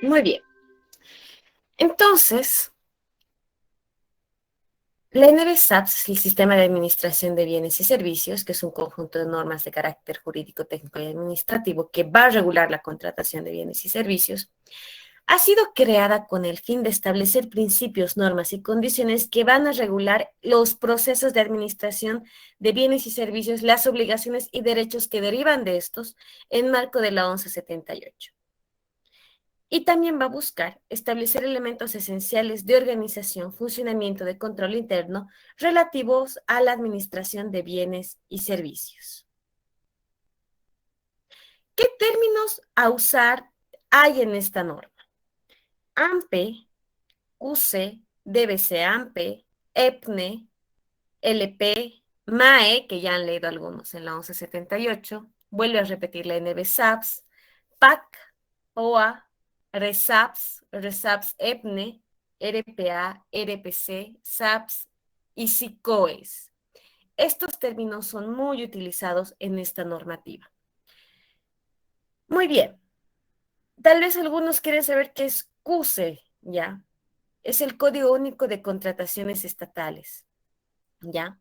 Muy bien. Entonces, la NBSAPS es el Sistema de Administración de Bienes y Servicios, que es un conjunto de normas de carácter jurídico, técnico y administrativo que va a regular la contratación de bienes y servicios. Ha sido creada con el fin de establecer principios, normas y condiciones que van a regular los procesos de administración de bienes y servicios, las obligaciones y derechos que derivan de estos en marco de la 1178. Y también va a buscar establecer elementos esenciales de organización, funcionamiento de control interno relativos a la administración de bienes y servicios. ¿Qué términos a usar hay en esta norma? AMPE, QC, DBC AMPE, EPNE, LP, MAE, que ya han leído algunos en la 1178, vuelve a repetir la NBSAPS, PAC, OA, RESAPS, RESAPS EPNE, RPA, RPC, SAPS y SICOES. Estos términos son muy utilizados en esta normativa. Muy bien, tal vez algunos quieren saber qué es CUSE, ¿ya? Es el Código Único de Contrataciones Estatales, ¿ya?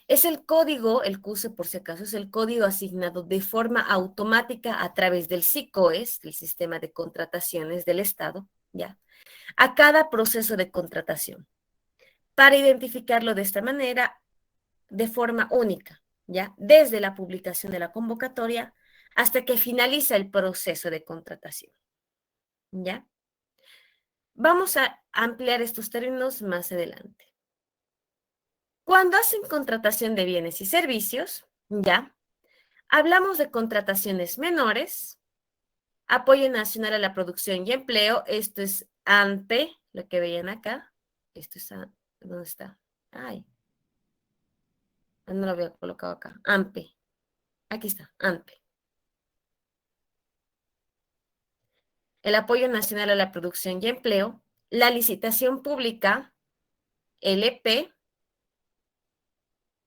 Es el código, el CUSE por si acaso, es el código asignado de forma automática a través del SICOES, el Sistema de Contrataciones del Estado, ¿ya? A cada proceso de contratación, para identificarlo de esta manera, de forma única, ¿ya? Desde la publicación de la convocatoria hasta que finaliza el proceso de contratación, ¿ya? Vamos a ampliar estos términos más adelante. Cuando hacen contratación de bienes y servicios, ¿ya? Hablamos de contrataciones menores, apoyo nacional a la producción y empleo, esto es ANPE, lo que veían acá, esto es, ¿dónde está? Ay, no lo había colocado acá, ANPE, aquí está, ANPE. El apoyo nacional a la producción y empleo, la licitación pública, LP,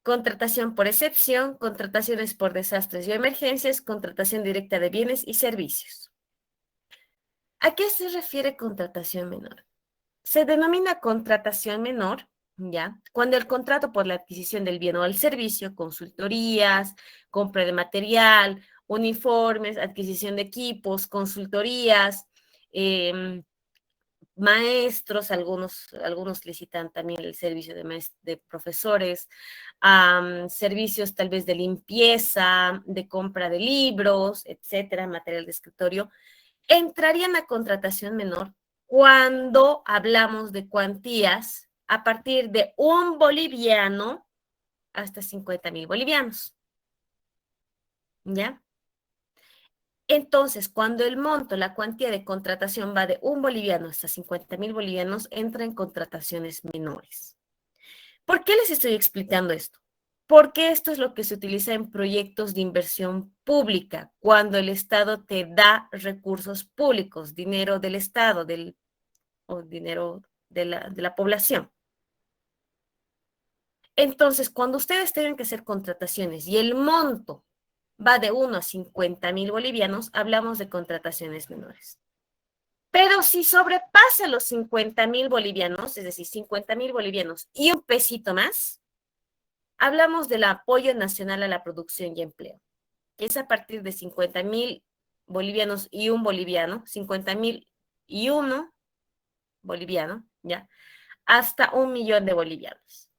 contratación por excepción, contrataciones por desastres y emergencias, contratación directa de bienes y servicios. ¿A qué se refiere contratación menor? Se denomina contratación menor, ¿ya? Cuando el contrato por la adquisición del bien o el servicio, consultorías, compra de material, uniformes, adquisición de equipos, consultorías, eh, maestros, algunos licitan también el servicio de profesores, servicios tal vez de limpieza, de compra de libros, etcétera, material de escritorio, entrarían a contratación menor cuando hablamos de cuantías a partir de 1 boliviano hasta 50,000 bolivianos, ¿ya? Entonces, cuando el monto, la cuantía de contratación va de 1 boliviano hasta 50,000 bolivianos, entra en contrataciones menores. ¿Por qué les estoy explicando esto? Porque esto es lo que se utiliza en proyectos de inversión pública, cuando el Estado te da recursos públicos, dinero del Estado, o dinero de la población. Entonces, cuando ustedes tienen que hacer contrataciones y el monto va de 1 a 50,000 bolivianos, hablamos de contrataciones menores. Pero si sobrepasa los 50,000 bolivianos, es decir, 50,000 bolivianos y un pesito más, hablamos del apoyo nacional a la producción y empleo, que es a partir de 50,000 bolivianos y un boliviano, 50,000 y uno boliviano, ¿ya? Hasta 1 millón de bolivianos.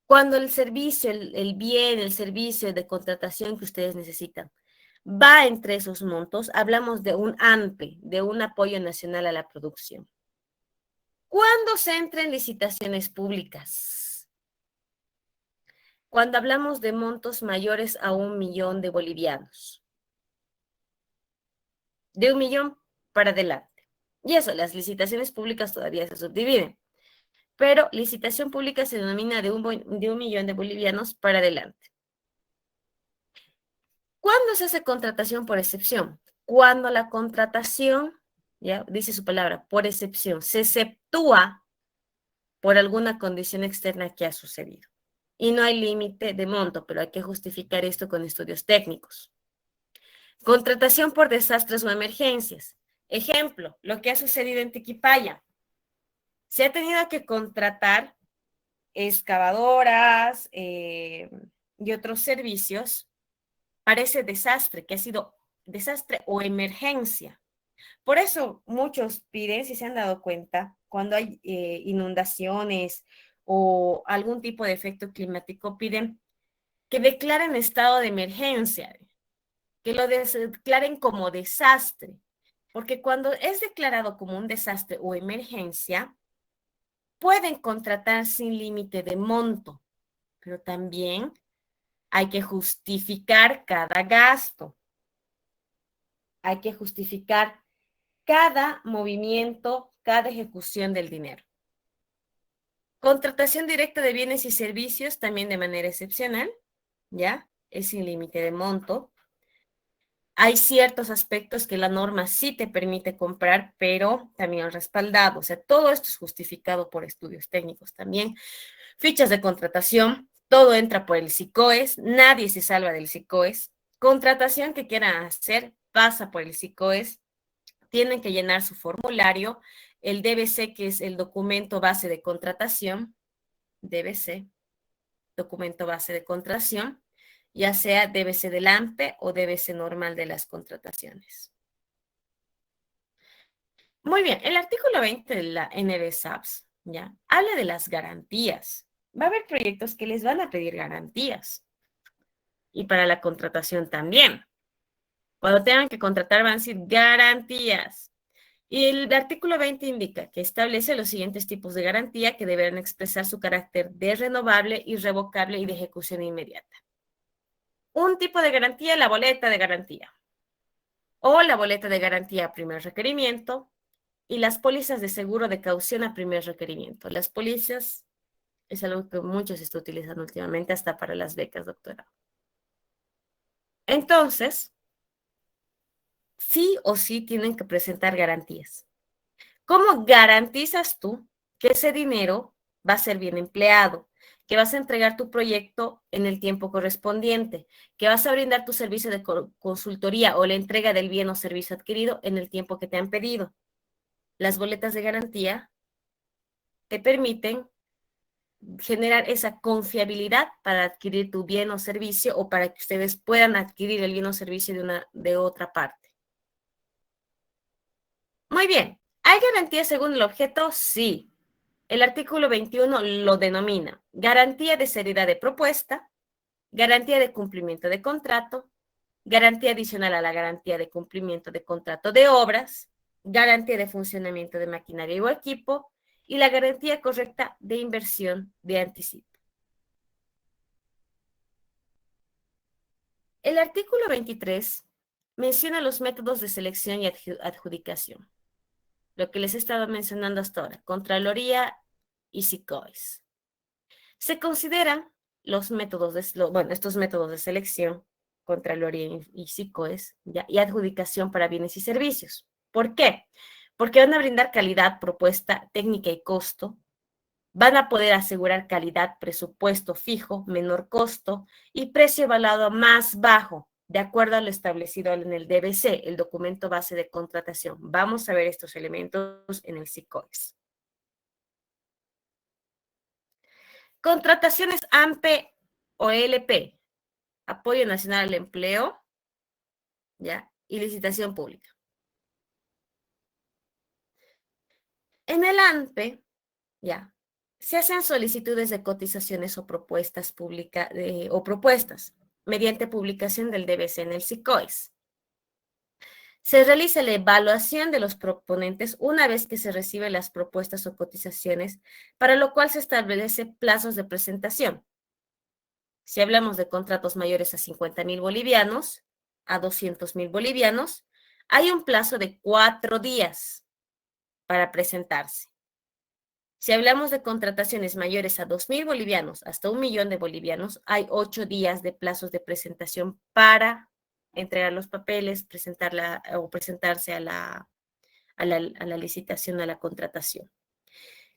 Cuando el servicio, el bien, el servicio de contratación que ustedes necesitan va entre esos montos, hablamos de un ANPE, de un apoyo nacional a la producción. ¿Cuándo se entra en licitaciones públicas? Cuando hablamos de montos mayores a 1 millón de bolivianos. De 1 millón para adelante. Y eso, las licitaciones públicas todavía se subdividen. Pero licitación pública se denomina de un millón de bolivianos para adelante. ¿Cuándo se hace contratación por excepción? Cuando la contratación, ya dice su palabra, por excepción, se exceptúa por alguna condición externa que ha sucedido. Y no hay límite de monto, pero hay que justificar esto con estudios técnicos. Contratación por desastres o emergencias. Ejemplo, lo que ha sucedido en Tiquipaya. Se ha tenido que contratar excavadoras y otros servicios para ese desastre, que ha sido desastre o emergencia. Por eso muchos piden, si se han dado cuenta, cuando hay inundaciones o algún tipo de efecto climático, piden que declaren estado de emergencia, que lo declaren como desastre, porque cuando es declarado como un desastre o emergencia, pueden contratar sin límite de monto, pero también hay que justificar cada gasto, hay que justificar cada movimiento, cada ejecución del dinero. Contratación directa de bienes y servicios también de manera excepcional, ¿ya? Es sin límite de monto. Hay ciertos aspectos que la norma sí te permite comprar, pero también respaldado. O sea, todo esto es justificado por estudios técnicos también. Fichas de contratación, todo entra por el SICOES, nadie se salva del SICOES. Contratación que quieran hacer pasa por el SICOES, tienen que llenar su formulario, el DBC, que es el documento base de contratación, DBC, documento base de contratación, ya sea DBC del AMPE o DBC normal de las contrataciones. Muy bien, el artículo 20 de la NBSAPS, ¿ya? Habla de las garantías. Va a haber proyectos que les van a pedir garantías. Y para la contratación también. Cuando tengan que contratar van a decir garantías. Y el artículo 20 indica que establece los siguientes tipos de garantía que deberán expresar su carácter de renovable, irrevocable y de ejecución inmediata. Un tipo de garantía, la boleta de garantía. O la boleta de garantía a primer requerimiento y las pólizas de seguro de caución a primer requerimiento. Las pólizas es algo que muchos están utilizando últimamente hasta para las becas, doctora. Entonces, sí o sí tienen que presentar garantías. ¿Cómo garantizas tú que ese dinero va a ser bien empleado? Que vas a entregar tu proyecto en el tiempo correspondiente, que vas a brindar tu servicio de consultoría o la entrega del bien o servicio adquirido en el tiempo que te han pedido. Las boletas de garantía te permiten generar esa confiabilidad para adquirir tu bien o servicio o para que ustedes puedan adquirir el bien o servicio de otra parte. Muy bien. ¿Hay garantía según el objeto? Sí. El artículo 21 lo denomina garantía de seriedad de propuesta, garantía de cumplimiento de contrato, garantía adicional a la garantía de cumplimiento de contrato de obras, garantía de funcionamiento de maquinaria o equipo y la garantía correcta de inversión de anticipo. El artículo 23 menciona los métodos de selección y adjudicación, lo que les he estado mencionando hasta ahora, Contraloría y SICOES. Se consideran los métodos estos métodos de selección, Contraloría y SICOES, ¿ya? Y adjudicación para bienes y servicios. ¿Por qué? Porque van a brindar calidad, propuesta, técnica y costo, van a poder asegurar calidad, presupuesto fijo, menor costo y precio evaluado más bajo, de acuerdo a lo establecido en el DBC, el documento base de contratación. Vamos a ver estos elementos en el SICOES. Contrataciones AMPE o LP, Apoyo Nacional al Empleo, ¿ya? Y licitación pública. En el AMPE, ya, se hacen solicitudes de cotizaciones o propuestas públicas o propuestas mediante publicación del DBC en el SICOES. Se realiza la evaluación de los proponentes una vez que se reciben las propuestas o cotizaciones, para lo cual se establece plazos de presentación. Si hablamos de contratos mayores a 50,000 bolivianos, a 200,000 bolivianos, hay un plazo de 4 días para presentarse. Si hablamos de contrataciones mayores a 2,000 bolivianos hasta 1,000,000 de bolivianos, hay 8 días de plazos de presentación para entregar los papeles, presentarla o presentarse a la licitación, a la contratación.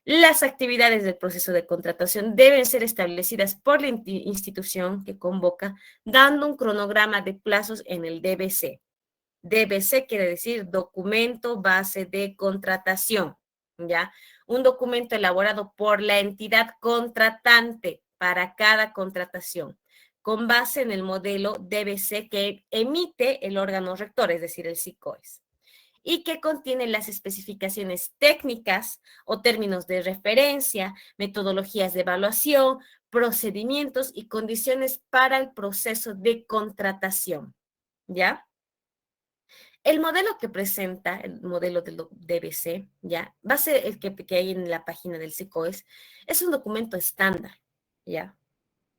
Las actividades del proceso de contratación deben ser establecidas por la institución que convoca, dando un cronograma de plazos en el DBC. DBC quiere decir documento base de contratación, ¿ya? Un documento elaborado por la entidad contratante para cada contratación, con base en el modelo DBC que emite el órgano rector, es decir, el SICOES, y que contiene las especificaciones técnicas o términos de referencia, metodologías de evaluación, procedimientos y condiciones para el proceso de contratación, ¿ya? El modelo que presenta, el modelo del DBC, ¿ya? Va a ser el que hay en la página del SICOES, es un documento estándar, ¿ya?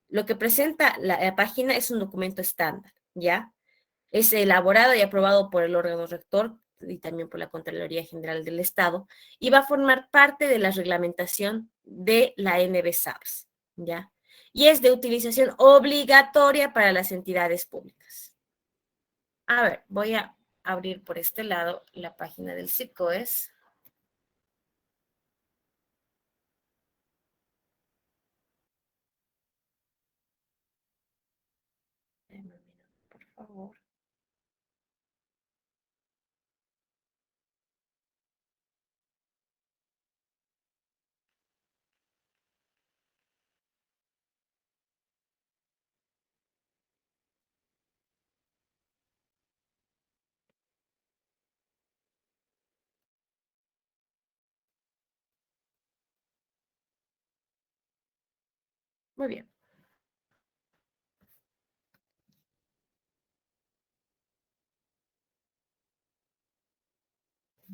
Lo que presenta la página es un documento estándar, ¿ya? Es elaborado y aprobado por el órgano rector y también por la Contraloría General del Estado y va a formar parte de la reglamentación de la NBSAPS, ¿ya? Y es de utilización obligatoria para las entidades públicas. A ver, voy a abrir por este lado la página del SICOES. Por favor. Muy bien.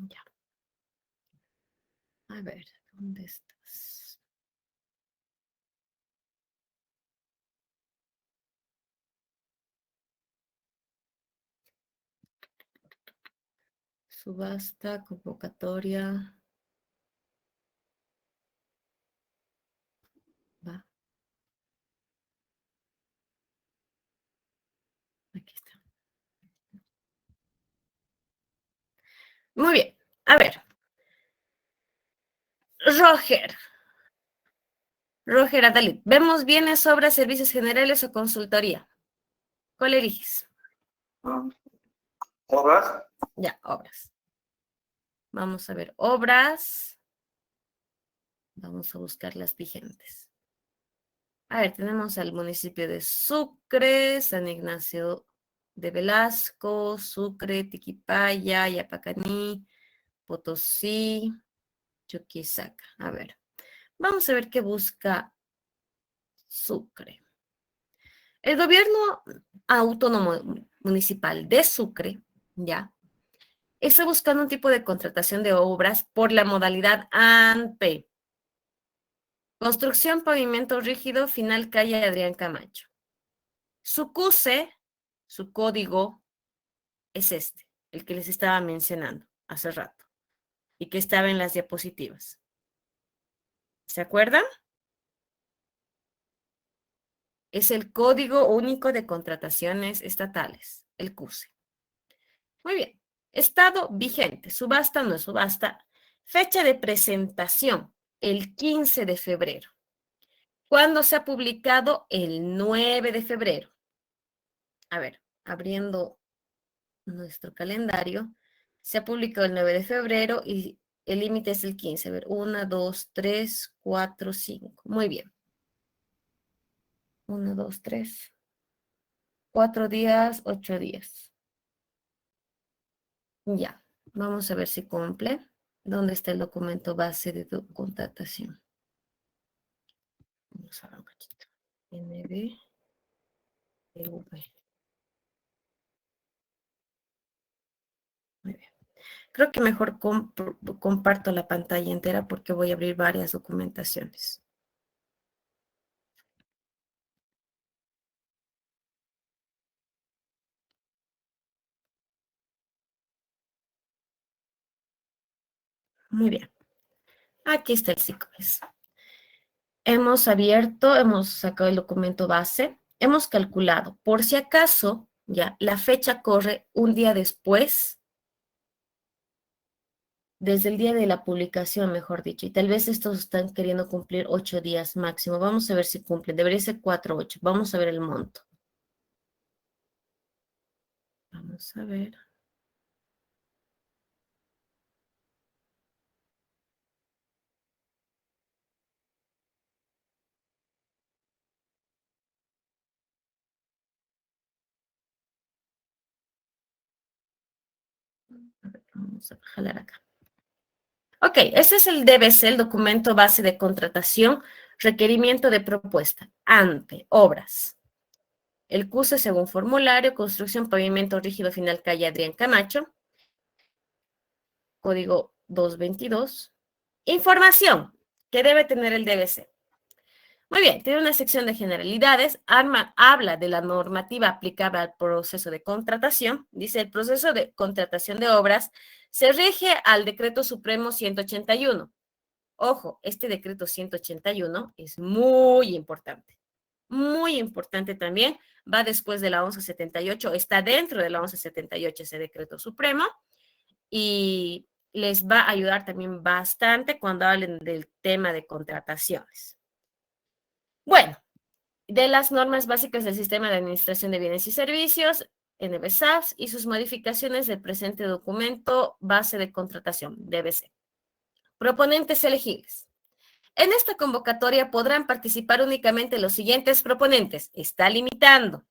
Ya. A ver, ¿dónde estás? Subasta, convocatoria. Va, aquí está. Muy bien. A ver, Roger. Roger Adalid. ¿Vemos bienes, obras, servicios generales o consultoría? ¿Cuál eliges? Obras. Ya, obras. Vamos a ver, obras. Vamos a buscar las vigentes. A ver, tenemos al municipio de Sucre, San Ignacio de Velasco, Sucre, Tiquipaya, Yapacaní, Potosí, Chuquisaca. A ver, vamos a ver qué busca Sucre. El gobierno autónomo municipal de Sucre, ya, está buscando un tipo de contratación de obras por la modalidad ANP. Construcción pavimento rígido, final calle Adrián Camacho. Su CUSE, su código, es este, el que les estaba mencionando hace rato y que estaba en las diapositivas. ¿Se acuerdan? Es el Código Único de Contrataciones Estatales, el CUSE. Muy bien. Estado vigente. Subasta no es subasta. Fecha de presentación, el 15 de febrero. ¿Cuándo se ha publicado? El 9 de febrero. A ver, abriendo nuestro calendario, se ha publicado el 9 de febrero y el límite es el 15. A ver, 1, 2, 3, 4, 5. Muy bien. 1, 2, 3, 4 días, 8 días. Ya, vamos a ver si cumple. ¿Dónde está el documento base de contratación? Vamos a ver un poquito. NBV. Muy bien. Creo que mejor comparto la pantalla entera porque voy a abrir varias documentaciones. Muy bien. Aquí está el SICOES. Hemos abierto, hemos sacado el documento base, hemos calculado, por si acaso, ya, la fecha corre un día después, desde el día de la publicación, mejor dicho, y tal vez estos están queriendo cumplir 8 días máximo. Vamos a ver si cumplen, debería ser 4 8. Vamos a ver el monto. Vamos a ver. Vamos a jalar acá. Ok, ese es el DBC, el documento base de contratación, requerimiento de propuesta, ANPE, obras. El CUSE según formulario, construcción, pavimento rígido final, calle Adrián Camacho, código 222. Información que debe tener el DBC. Muy bien, tiene una sección de generalidades, habla de la normativa aplicable al proceso de contratación. Dice, el proceso de contratación de obras se rige al Decreto Supremo 181. Ojo, este decreto 181 es muy importante también, va después de la 1178, está dentro de la 1178 ese decreto supremo y les va a ayudar también bastante cuando hablen del tema de contrataciones. Bueno, de las normas básicas del Sistema de Administración de Bienes y Servicios, NBSAFS, y sus modificaciones del presente documento base de contratación, DBC. Proponentes elegibles. En esta convocatoria podrán participar únicamente los siguientes proponentes. Está limitando.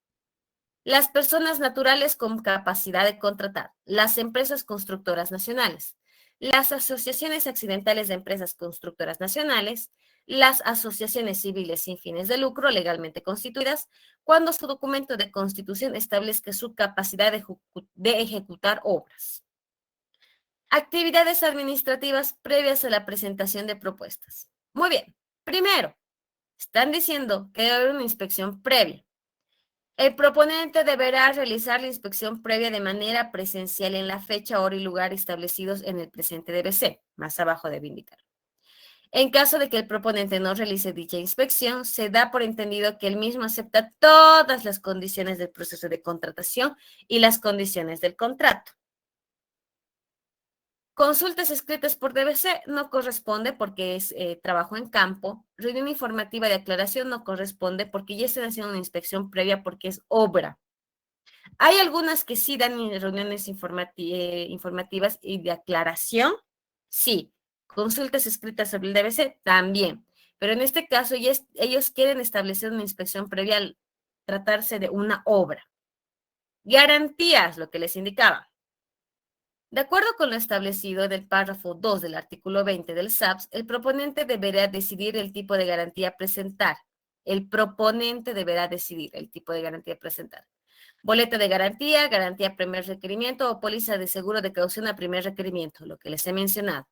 Las personas naturales con capacidad de contratar, las empresas constructoras nacionales, las asociaciones accidentales de empresas constructoras nacionales, las asociaciones civiles sin fines de lucro legalmente constituidas, cuando su documento de constitución establezca su capacidad de ejecutar obras. Actividades administrativas previas a la presentación de propuestas. Muy bien. Primero, están diciendo que debe haber una inspección previa. El proponente deberá realizar la inspección previa de manera presencial en la fecha, hora y lugar establecidos en el presente DBC. Más abajo debe indicar. En caso de que el proponente no realice dicha inspección, se da por entendido que el mismo acepta todas las condiciones del proceso de contratación y las condiciones del contrato. Consultas escritas por DBC no corresponde porque es trabajo en campo. Reunión informativa de aclaración no corresponde porque ya están haciendo una inspección previa porque es obra. Hay algunas que sí dan reuniones informativas y de aclaración, sí. Consultas escritas sobre el DBC, también. Pero en este caso ellos quieren establecer una inspección previa al tratarse de una obra. Garantías, lo que les indicaba. De acuerdo con lo establecido del párrafo 2 del artículo 20 del SAPS, el proponente deberá decidir el tipo de garantía a presentar. El proponente deberá decidir el tipo de garantía a presentar. Boleta de garantía primer requerimiento o póliza de seguro de caución a primer requerimiento, lo que les he mencionado.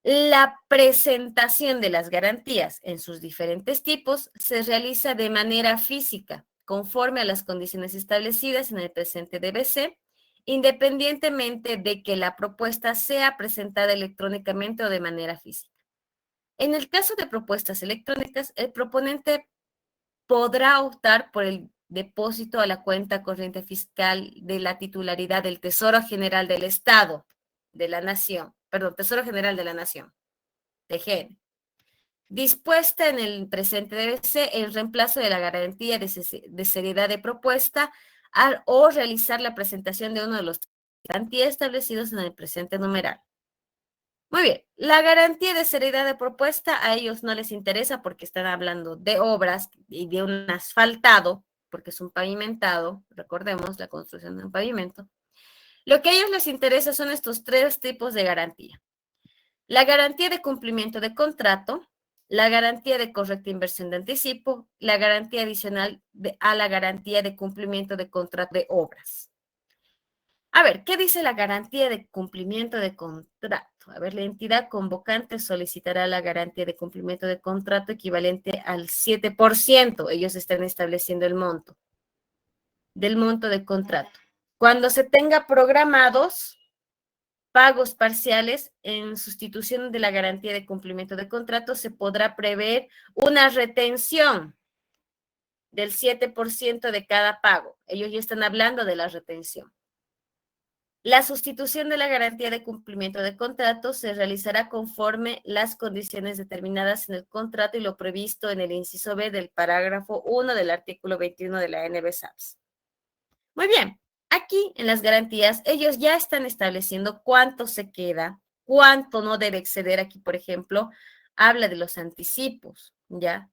La presentación de las garantías en sus diferentes tipos se realiza de manera física, conforme a las condiciones establecidas en el presente DBC, independientemente de que la propuesta sea presentada electrónicamente o de manera física. En el caso de propuestas electrónicas, el proponente podrá optar por el depósito a la cuenta corriente fiscal de la titularidad del Tesoro General del Estado de la Nación, perdón, Tesoro General de la Nación, TGN, dispuesta en el presente DBC en reemplazo de la garantía de seriedad de propuesta o realizar la presentación de uno de los garantías establecidos en el presente numeral. Muy bien, la garantía de seriedad de propuesta a ellos no les interesa porque están hablando de obras y de un asfaltado, porque es un pavimentado, recordemos la construcción de un pavimento. Lo que a ellos les interesa son estos tres tipos de garantía. La garantía de cumplimiento de contrato, la garantía de correcta inversión de anticipo, la garantía adicional a la garantía de cumplimiento de contrato de obras. A ver, ¿qué dice la garantía de cumplimiento de contrato? A ver, la entidad convocante solicitará la garantía de cumplimiento de contrato equivalente al 7%. Ellos están estableciendo el monto del monto de contrato. Cuando se tenga programados pagos parciales en sustitución de la garantía de cumplimiento de contrato, se podrá prever una retención del 7% de cada pago. Ellos ya están hablando de la retención. La sustitución de la garantía de cumplimiento de contrato se realizará conforme las condiciones determinadas en el contrato y lo previsto en el inciso B del parágrafo 1 del artículo 21 de la NBSAPS. Muy bien, aquí en las garantías ellos ya están estableciendo cuánto se queda, cuánto no debe exceder. Aquí, por ejemplo, habla de los anticipos, ¿ya?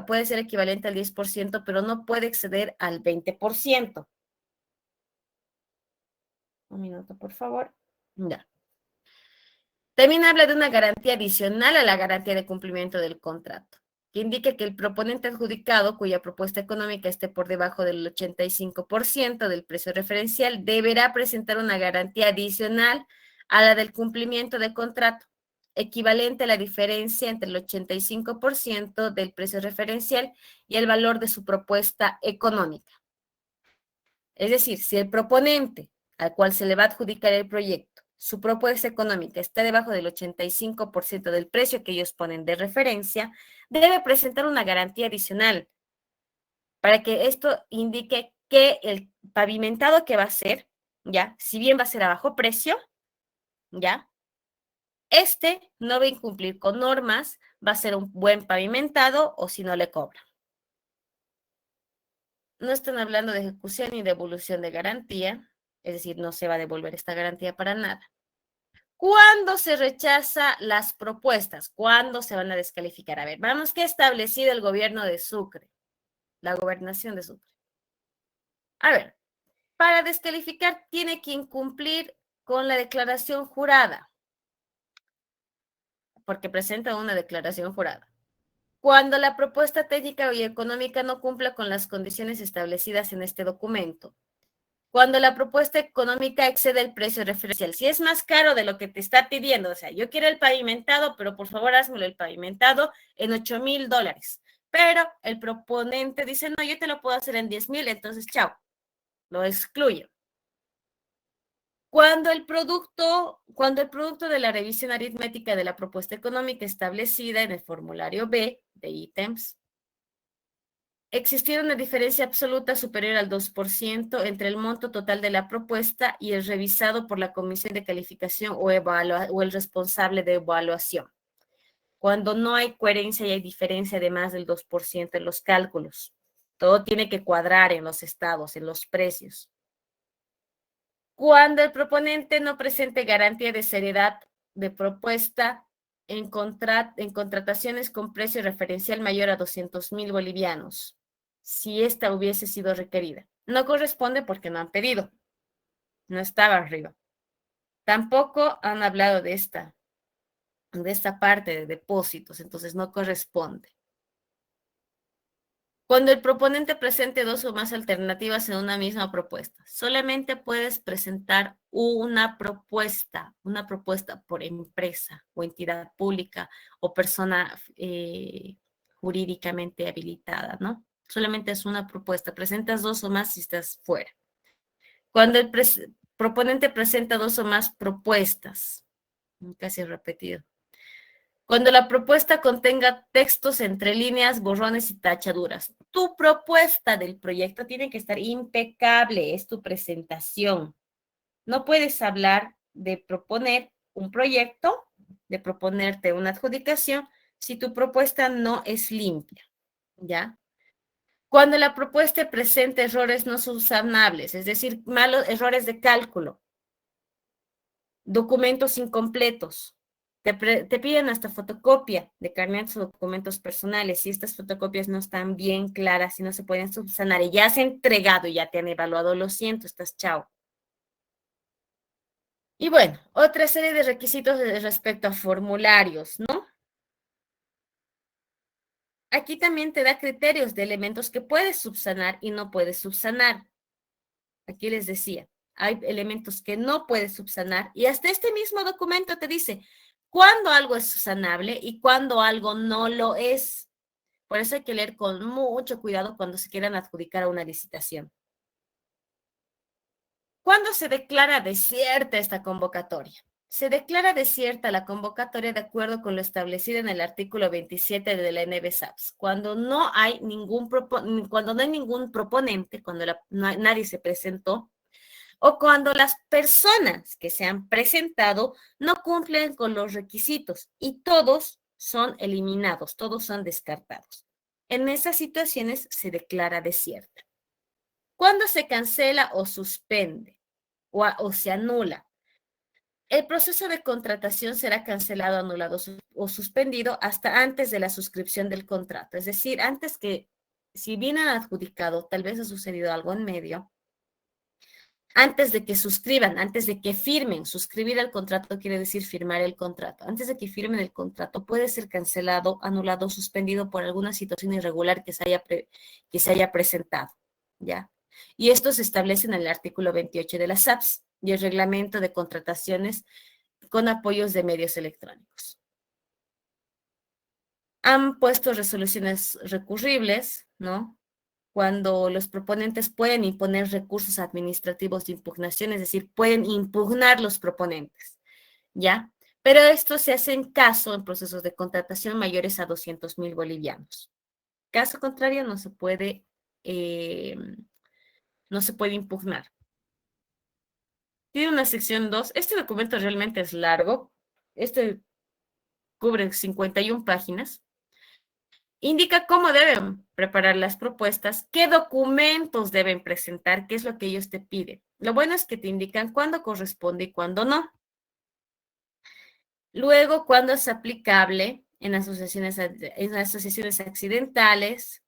Puede ser equivalente al 10%, pero no puede exceder al 20%. Un minuto, por favor. Ya. También habla de una garantía adicional a la garantía de cumplimiento del contrato, que indica que el proponente adjudicado, cuya propuesta económica esté por debajo del 85% del precio referencial, deberá presentar una garantía adicional a la del cumplimiento de contrato, equivalente a la diferencia entre el 85% del precio referencial y el valor de su propuesta económica. Es decir, si el proponente al cual se le va a adjudicar el proyecto, su propuesta económica está debajo del 85% del precio que ellos ponen de referencia, debe presentar una garantía adicional para que esto indique que el pavimentado que va a ser, ya, si bien va a ser a bajo precio, ya, este no va a incumplir con normas, va a ser un buen pavimentado o si no le cobra. No están hablando de ejecución ni de devolución de garantía, es decir, no se va a devolver esta garantía para nada. ¿Cuándo se rechaza las propuestas? ¿Cuándo se van a descalificar? A ver, vamos, ¿qué ha establecido el gobierno de Sucre? La gobernación de Sucre. A ver, para descalificar tiene que incumplir con la declaración jurada, porque presenta una declaración jurada. Cuando la propuesta técnica y económica no cumpla con las condiciones establecidas en este documento, cuando la propuesta económica excede el precio referencial. Si es más caro de lo que te está pidiendo, o sea, yo quiero el pavimentado, pero por favor házmelo el pavimentado en $8,000. Pero el proponente dice, no, yo te lo puedo hacer en 10,000, entonces chao, lo excluyo. Cuando el producto de la revisión aritmética de la propuesta económica establecida en el formulario B de ítems existiera una diferencia absoluta superior al 2% entre el monto total de la propuesta y el revisado por la comisión de calificación o el responsable de evaluación. Cuando no hay coherencia y hay diferencia de más del 2% en los cálculos. Todo tiene que cuadrar en los estados, en los precios. Cuando el proponente no presente garantía de seriedad de propuesta en contrataciones con precio referencial mayor a 200,000 bolivianos, si esta hubiese sido requerida. No corresponde porque no han pedido, no estaba arriba. Tampoco han hablado de esta parte de depósitos, entonces no corresponde. Cuando el proponente presente dos o más alternativas en una misma propuesta, solamente puedes presentar una propuesta por empresa o entidad pública o persona jurídicamente habilitada, ¿no? Solamente es una propuesta. Presentas dos o más si estás fuera. Cuando el proponente presenta dos o más propuestas, casi repetido. Cuando la propuesta contenga textos entre líneas, borrones y tachaduras. Tu propuesta del proyecto tiene que estar impecable, es tu presentación. No puedes hablar de proponer un proyecto, de proponerte una adjudicación, si tu propuesta no es limpia, ¿ya? Cuando la propuesta presenta errores no subsanables, es decir, malos errores de cálculo, documentos incompletos, te piden hasta fotocopia de carnets o documentos personales. Si estas fotocopias no están bien claras y no se pueden subsanar y ya has entregado y ya te han evaluado, lo siento, estás chao. Y bueno, otra serie de requisitos respecto a formularios, ¿no? Aquí también te da criterios de elementos que puedes subsanar y no puedes subsanar. Aquí les decía, hay elementos que no puedes subsanar y hasta este mismo documento te dice cuándo algo es subsanable y cuándo algo no lo es. Por eso hay que leer con mucho cuidado cuando se quieran adjudicar a una licitación. ¿Cuándo se declara desierta esta convocatoria? Se declara desierta la convocatoria de acuerdo con lo establecido en el artículo 27 de la NBSAPS, cuando no hay ningún proponente, cuando nadie se presentó, o cuando las personas que se han presentado no cumplen con los requisitos y todos son eliminados, todos son descartados. En esas situaciones se declara desierta. ¿Cuándo se cancela o suspende o se anula? El proceso de contratación será cancelado, anulado o suspendido hasta antes de la suscripción del contrato. Es decir, antes que, si bien han adjudicado, tal vez ha sucedido algo en medio, antes de que suscriban, antes de que firmen. Suscribir al contrato quiere decir firmar el contrato. Antes de que firmen el contrato, puede ser cancelado, anulado, suspendido por alguna situación irregular que se haya presentado, ¿ya? Y esto se establece en el artículo 28 de las SAPS y el reglamento de contrataciones con apoyos de medios electrónicos. Han puesto resoluciones recurribles, ¿no? Cuando los proponentes pueden imponer recursos administrativos de impugnación, es decir, pueden impugnar los proponentes, ¿ya? Pero esto se hace en caso en procesos de contratación mayores a 200.000 bolivianos. Caso contrario, eh, no se puede impugnar. Tiene una sección 2. Este documento realmente es largo. Este cubre 51 páginas. Indica cómo deben preparar las propuestas, qué documentos deben presentar, qué es lo que ellos te piden. Lo bueno es que te indican cuándo corresponde y cuándo no. Luego, cuándo es aplicable en asociaciones accidentales.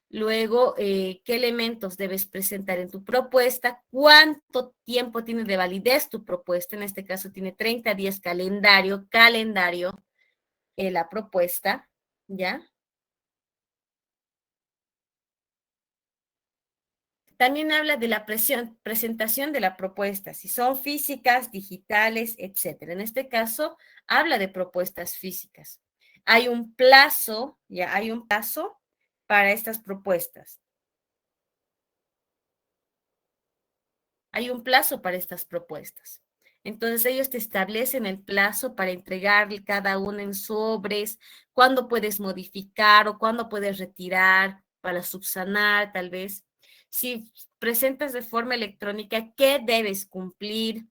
Luego, qué elementos debes presentar en tu propuesta, cuánto tiempo tiene de validez tu propuesta. En este caso, tiene 30 días calendario, la propuesta, ¿ya? También habla de la presentación de la propuesta, si son físicas, digitales, etcétera. En este caso, habla de propuestas físicas. Hay un plazo, ya hay un plazo para estas propuestas. Hay un plazo para estas propuestas. Entonces ellos te establecen el plazo para entregar cada una en sobres, cuándo puedes modificar o cuándo puedes retirar para subsanar, tal vez. Si presentas de forma electrónica, ¿qué debes cumplir?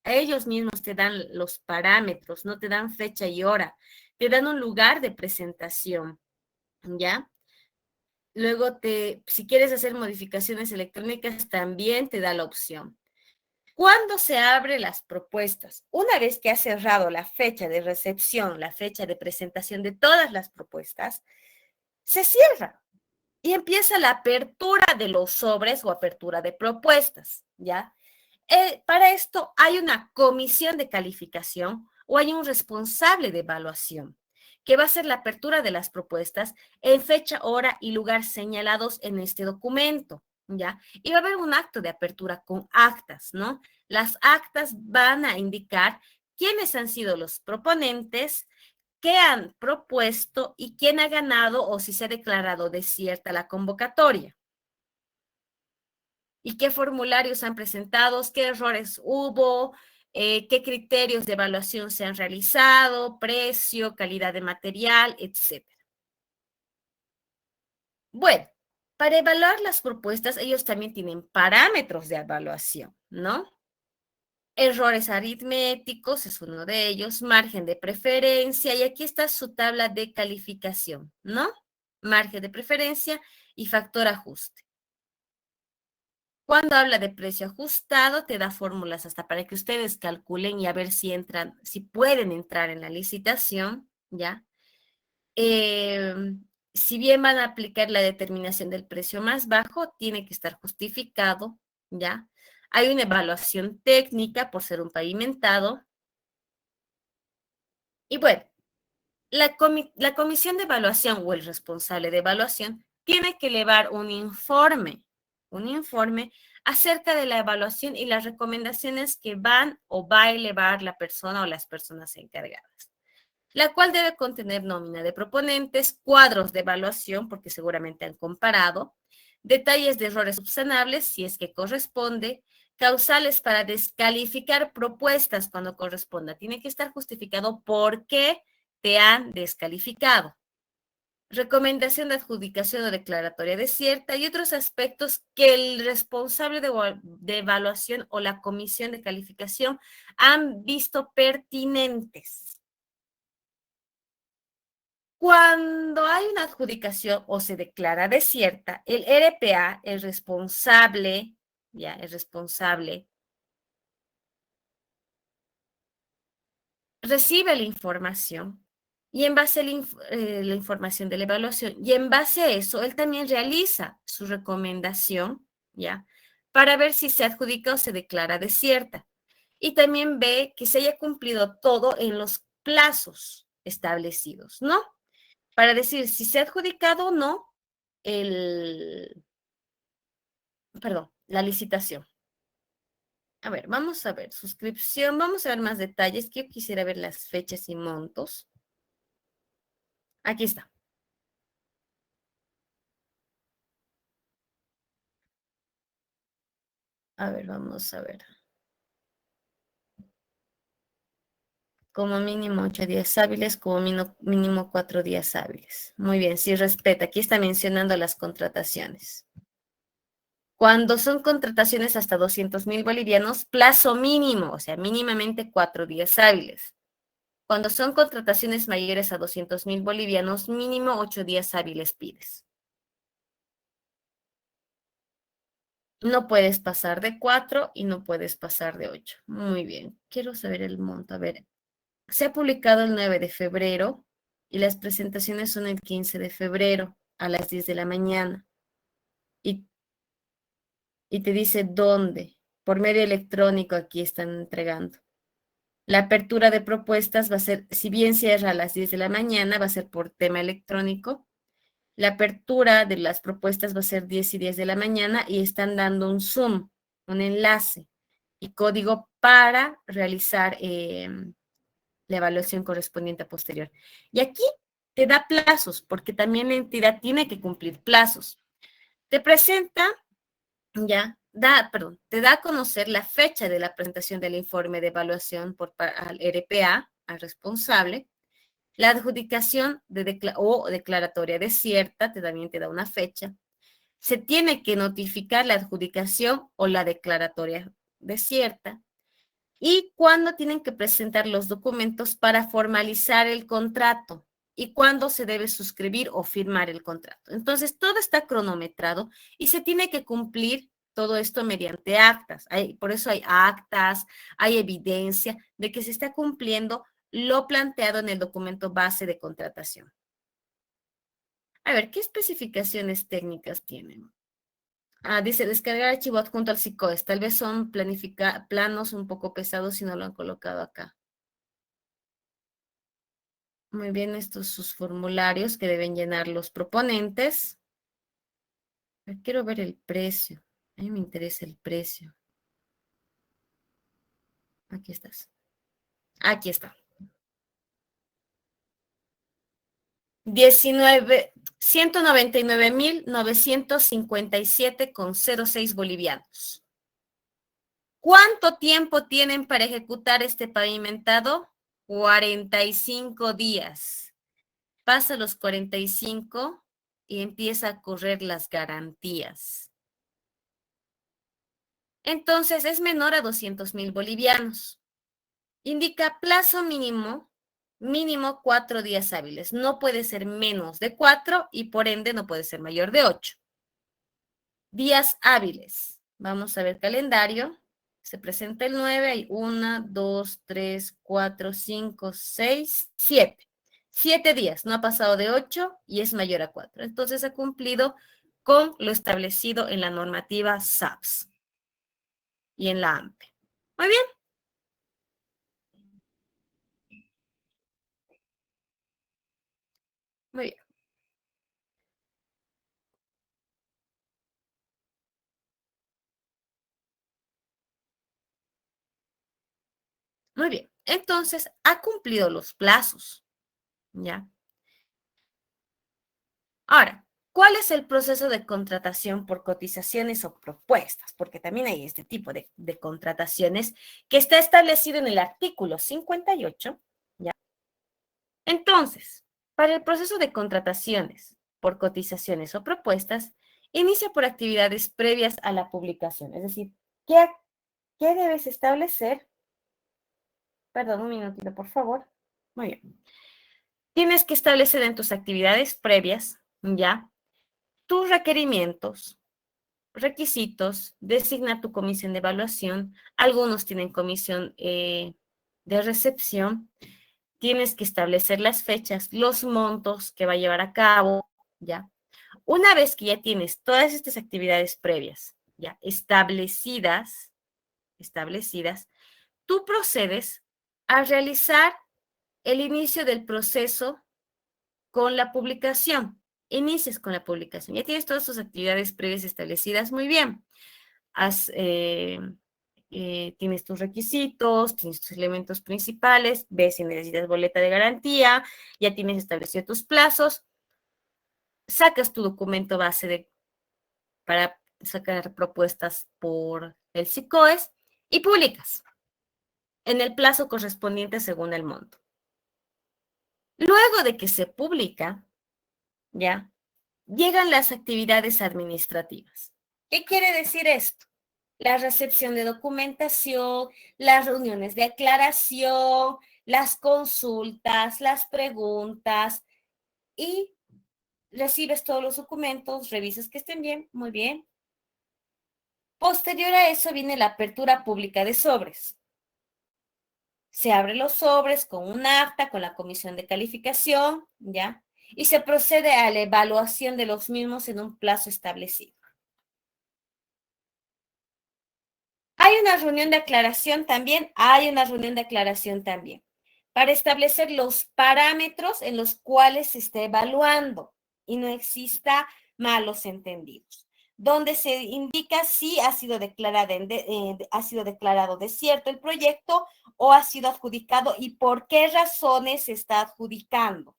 Ellos mismos te dan los parámetros, no te dan fecha y hora, te dan un lugar de presentación, ¿ya? Luego si quieres hacer modificaciones electrónicas, también te da la opción. ¿Cuándo se abren las propuestas? Una vez que has cerrado la fecha de recepción, la fecha de presentación de todas las propuestas, se cierra y empieza la apertura de los sobres o apertura de propuestas, ¿ya? Para esto hay una comisión de calificación o hay un responsable de evaluación que va a hacer la apertura de las propuestas en fecha, hora y lugar señalados en este documento, ¿ya? Y va a haber un acto de apertura con actas, ¿no? Las actas van a indicar quiénes han sido los proponentes, qué han propuesto y quién ha ganado o si se ha declarado desierta la convocatoria. Y qué formularios han presentado, qué errores hubo, qué criterios de evaluación se han realizado, precio, calidad de material, etc. Bueno, para evaluar las propuestas, ellos también tienen parámetros de evaluación, ¿no? Errores aritméticos es uno de ellos, margen de preferencia, y aquí está su tabla de calificación, ¿no? Margen de preferencia y factor ajuste. Cuando habla de precio ajustado, te da fórmulas hasta para que ustedes calculen y a ver si entran, si pueden entrar en la licitación, ¿ya? Eh, si bien van a aplicar la determinación del precio más bajo, tiene que estar justificado, ¿ya? Hay una evaluación técnica por ser un pavimentado. Y bueno, la comisión de evaluación o el responsable de evaluación tiene que elevar un informe acerca de la evaluación y las recomendaciones que van o va a elevar la persona o las personas encargadas, la cual debe contener nómina de proponentes, cuadros de evaluación, porque seguramente han comparado, detalles de errores subsanables, si es que corresponde, causales para descalificar propuestas cuando corresponda. Tiene que estar justificado por qué te han descalificado. Recomendación de adjudicación o declaratoria desierta y otros aspectos que el responsable de evaluación o la comisión de calificación han visto pertinentes. Cuando hay una adjudicación o se declara desierta, el RPA, el responsable, recibe la información y en base a la información de la evaluación y en base a eso, él también realiza su recomendación, ¿ya? para ver si se adjudica o se declara desierta. Y también ve que se haya cumplido todo en los plazos establecidos, ¿no? Para decir si se ha adjudicado o no la licitación. A ver, vamos a ver, suscripción, vamos a ver más detalles, que yo quisiera ver las fechas y montos. Aquí está. A ver, vamos a ver. Como mínimo 8 días hábiles, como mínimo 4 días hábiles. Muy bien, sí respeta. Aquí está mencionando las contrataciones. Cuando son contrataciones hasta 200,000 bolivianos, plazo mínimo, o sea, mínimamente 4 días hábiles. Cuando son contrataciones mayores a 200,000 bolivianos, mínimo 8 días hábiles pides. No puedes pasar de 4 y no puedes pasar de 8. Muy bien. Quiero saber el monto. A ver, se ha publicado el 9 de febrero y las presentaciones son el 15 de febrero a las 10 de la mañana. Y, y te dice dónde. Por medio electrónico aquí están entregando. La apertura de propuestas va a ser, si bien cierra a las 10 de la mañana, va a ser por tema electrónico. La apertura de las propuestas va a ser 10 y 10 de la mañana y están dando un Zoom, un enlace y código para realizar la evaluación correspondiente a posterior. Y aquí te da plazos, porque también la entidad tiene que cumplir plazos. Te presenta, te da a conocer la fecha de la presentación del informe de evaluación al RPA, al responsable. La adjudicación o declaratoria desierta también te da una fecha. Se tiene que notificar la adjudicación o la declaratoria desierta. Y cuándo tienen que presentar los documentos para formalizar el contrato y cuándo se debe suscribir o firmar el contrato. Entonces, todo está cronometrado y se tiene que cumplir todo esto mediante actas. Por eso hay actas, hay evidencia de que se está cumpliendo lo planteado en el documento base de contratación. A ver, ¿qué especificaciones técnicas tienen? Dice, descargar archivo adjunto al SICOES. Tal vez son planos un poco pesados si no lo han colocado acá. Muy bien, estos sus formularios que deben llenar los proponentes. Quiero ver el precio. A mí me interesa el precio. Aquí estás. Aquí está. 199.957,06 bolivianos. ¿Cuánto tiempo tienen para ejecutar este pavimentado? 45 días. Pasa los 45 y empieza a correr las garantías. Entonces es menor a 200,000 bolivianos. Indica plazo mínimo 4 días hábiles. No puede ser menos de 4 y por ende no puede ser mayor de 8. Días hábiles. Vamos a ver calendario. Se presenta el 9, hay 1, 2, 3, 4, 5, 6, 7. 7 días, no ha pasado de 8 y es mayor a 4. Entonces ha cumplido con lo establecido en la normativa SAPS y en la AMPE. Muy bien. Muy bien. Muy bien. Entonces, ha cumplido los plazos. ¿Ya? Ahora, ¿cuál es el proceso de contratación por cotizaciones o propuestas? Porque también hay este tipo de contrataciones que está establecido en el artículo 58. ¿Ya? Entonces, para el proceso de contrataciones por cotizaciones o propuestas, inicia por actividades previas a la publicación. Es decir, ¿qué debes establecer? Perdón, un minutito, por favor. Muy bien. Tienes que establecer en tus actividades previas, ¿ya? Tus requerimientos, requisitos, designa tu comisión de evaluación. Algunos tienen comisión de recepción. Tienes que establecer las fechas, los montos que va a llevar a cabo, ¿ya? Una vez que ya tienes todas estas actividades previas ya establecidas, tú procedes a realizar el inicio del proceso con la publicación. Inicias con la publicación. Ya tienes todas tus actividades previas establecidas. Muy bien. Tienes tus requisitos, tienes tus elementos principales, ves si necesitas boleta de garantía, ya tienes establecido tus plazos, sacas tu documento base para sacar propuestas por el SICOES y publicas en el plazo correspondiente según el monto. Luego de que se publica, ya, llegan las actividades administrativas. ¿Qué quiere decir esto? La recepción de documentación, las reuniones de aclaración, las consultas, las preguntas y recibes todos los documentos, revisas que estén bien, muy bien. Posterior a eso viene la apertura pública de sobres. Se abren los sobres con un acta, con la comisión de calificación, ¿ya? Y se procede a la evaluación de los mismos en un plazo establecido. Hay una reunión de aclaración también, para establecer los parámetros en los cuales se esté evaluando y no exista malos entendidos, donde se indica si ha sido declarado desierto el proyecto o ha sido adjudicado y por qué razones se está adjudicando.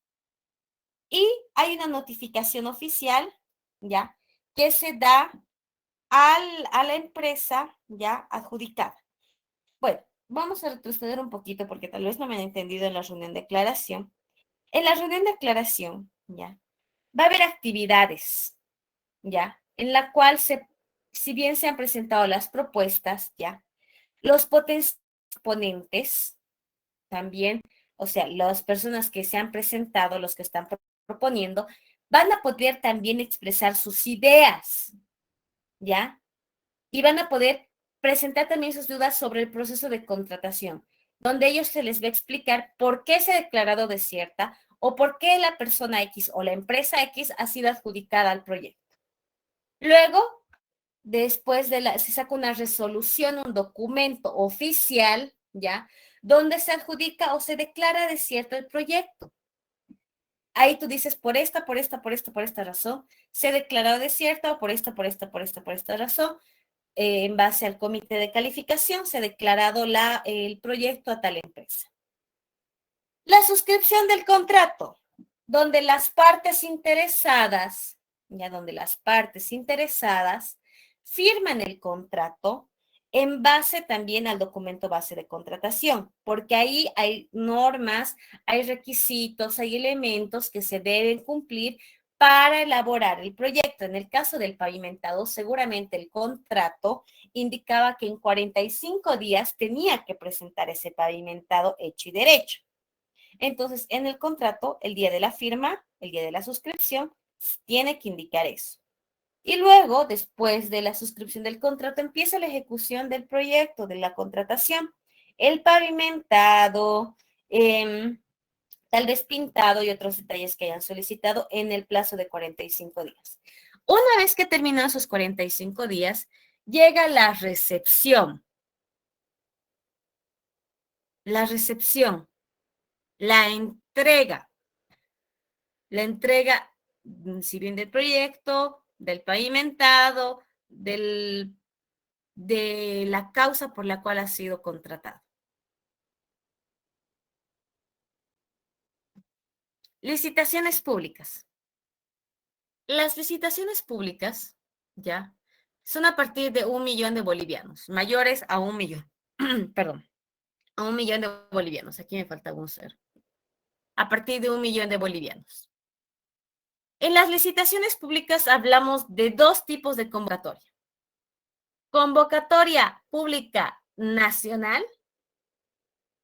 Y hay una notificación oficial, ¿ya?, que se da a la empresa ya adjudicada. Bueno, vamos a retroceder un poquito porque tal vez no me han entendido en la reunión de aclaración. En la reunión de aclaración, ya, va a haber actividades, ya, en la cual si bien se han presentado las propuestas, ya, los potenciales ponentes también, o sea, las personas que se han presentado, los que están proponiendo, van a poder también expresar sus ideas, ¿ya? Y van a poder presentar también sus dudas sobre el proceso de contratación, donde ellos se les va a explicar por qué se ha declarado desierta o por qué la persona X o la empresa X ha sido adjudicada al proyecto. Luego, después se saca una resolución, un documento oficial, ¿ya?, donde se adjudica o se declara desierto el proyecto. Ahí tú dices, por esta razón, se ha declarado desierto, o por esta razón, en base al comité de calificación, se ha declarado el proyecto a tal empresa. La suscripción del contrato, donde las partes interesadas, firman el contrato en base también al documento base de contratación, porque ahí hay normas, hay requisitos, hay elementos que se deben cumplir para elaborar el proyecto. En el caso del pavimentado, seguramente el contrato indicaba que en 45 días tenía que presentar ese pavimentado hecho y derecho. Entonces, en el contrato, el día de la firma, el día de la suscripción, tiene que indicar eso. Y luego, después de la suscripción del contrato, empieza la ejecución del proyecto, de la contratación. El pavimentado, tal vez pintado y otros detalles que hayan solicitado en el plazo de 45 días. Una vez que terminan esos 45 días, llega la recepción. La entrega. La entrega, si bien del proyecto, del pavimentado, de la causa por la cual ha sido contratado. Licitaciones públicas. Las licitaciones públicas, ya, son a partir de 1 millón de bolivianos, mayores a 1 millón. Perdón, a 1 millón de bolivianos. Aquí me falta un cero. A partir de 1 millón de bolivianos. En las licitaciones públicas hablamos de dos tipos de convocatoria. Convocatoria pública nacional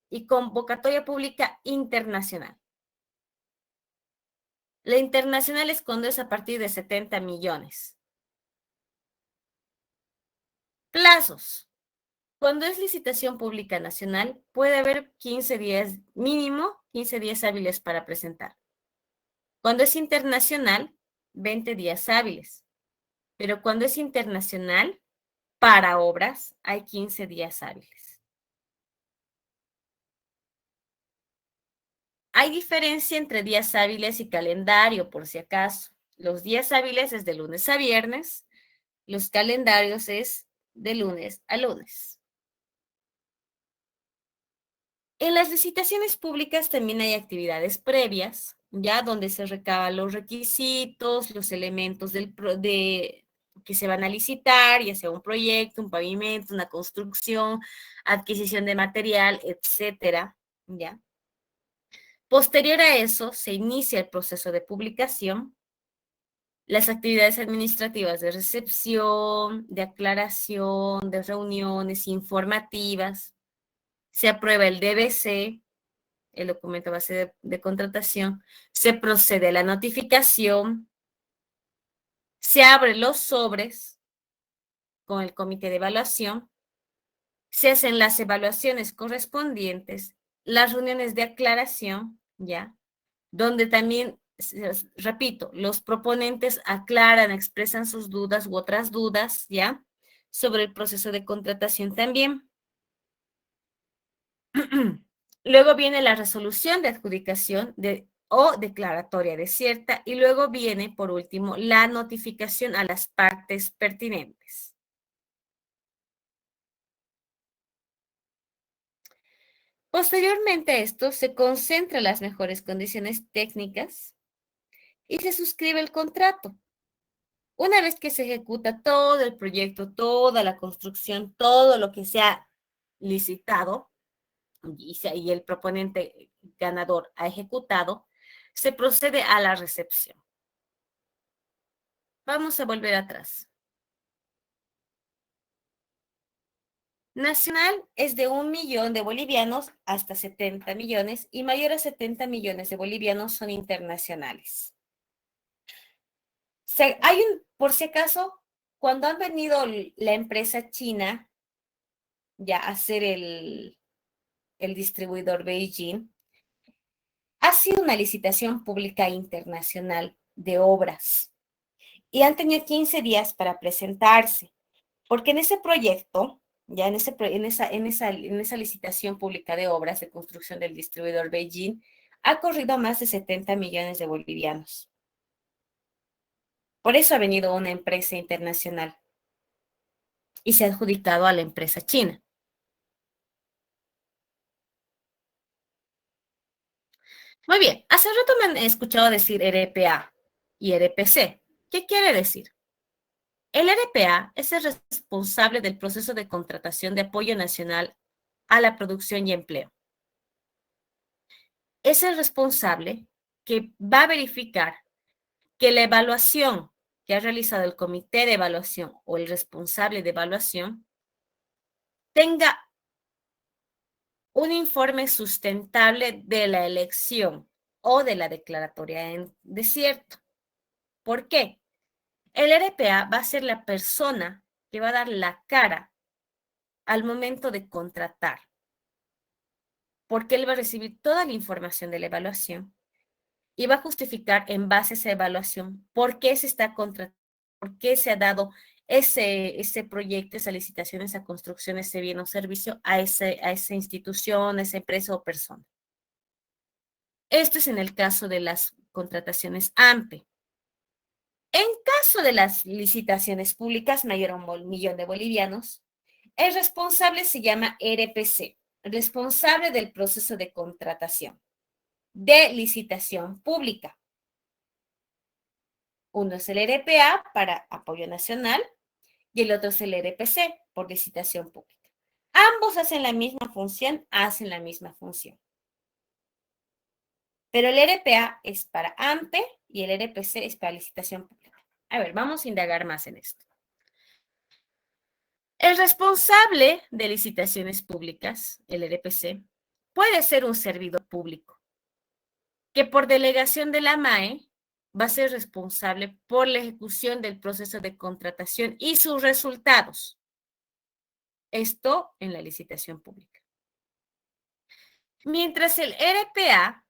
y convocatoria pública internacional. La internacional es cuando es a partir de 70 millones. Plazos. Cuando es licitación pública nacional, puede haber 15 días, mínimo 15 días hábiles para presentar. Cuando es internacional, 20 días hábiles. Pero cuando es internacional, Para obras hay 15 días hábiles. Hay diferencia entre días hábiles y calendario, por si acaso. Los días hábiles es de lunes a viernes, los calendarios es de lunes a lunes. En las licitaciones públicas también hay actividades previas, ya donde se recaban los requisitos, los elementos que se van a licitar, ya sea un proyecto, un pavimento, una construcción, adquisición de material, etcétera, ¿ya? Posterior a eso, se inicia el proceso de publicación, las actividades administrativas de recepción, de aclaración, de reuniones informativas, se aprueba el DBC, el documento base de contratación, se procede a la notificación, se abren los sobres con el comité de evaluación, se hacen las evaluaciones correspondientes, las reuniones de aclaración, ¿ya? Donde también, repito, los proponentes aclaran, expresan sus dudas u otras dudas, ¿ya? Sobre el proceso de contratación también. Luego viene la resolución de adjudicación o declaratoria desierta y luego viene, por último, la notificación a las partes pertinentes. Posteriormente a esto, se concentran las mejores condiciones técnicas y se suscribe el contrato. Una vez que se ejecuta todo el proyecto, toda la construcción, todo lo que se ha licitado y el proponente ganador ha ejecutado, se procede a la recepción. Vamos a volver atrás. Nacional es de 1 millón de bolivianos hasta 70 millones y mayor a 70 millones de bolivianos son internacionales. Por si acaso, cuando han venido la empresa china ya a hacer el distribuidor Beijing, ha sido una licitación pública internacional de obras y han tenido 15 días para presentarse, porque en ese proyecto, ya en esa licitación pública de obras de construcción del distribuidor Beijing, ha corrido más de 70 millones de bolivianos. Por eso ha venido una empresa internacional y se ha adjudicado a la empresa china. Muy bien, hace rato me han escuchado decir RPA y RPC. ¿Qué quiere decir? El RPA es el responsable del proceso de contratación de apoyo nacional a la producción y empleo. Es el responsable que va a verificar que la evaluación que ha realizado el comité de evaluación o el responsable de evaluación tenga un informe sustentable de la elección o de la declaratoria en desierto. ¿Por qué? El RPA va a ser la persona que va a dar la cara al momento de contratar, porque él va a recibir toda la información de la evaluación y va a justificar en base a esa evaluación por qué se está contratando, por qué se ha dado ese proyecto, esa licitación, esa construcción, ese bien o servicio a esa institución, a esa empresa o persona. Esto es en el caso de las contrataciones AMPE. En caso de las licitaciones públicas mayor a 1 millón de bolivianos, el responsable se llama RPC, responsable del proceso de contratación de licitación pública. Uno es el RPA para apoyo nacional y el otro es el RPC por licitación pública. Ambos hacen la misma función, Pero el RPA es para AMPE y el RPC es para licitación pública. A ver, vamos a indagar más en esto. El responsable de licitaciones públicas, el RPC, puede ser un servidor público que por delegación de la MAE va a ser responsable por la ejecución del proceso de contratación y sus resultados. Esto en la licitación pública. Mientras el RPA,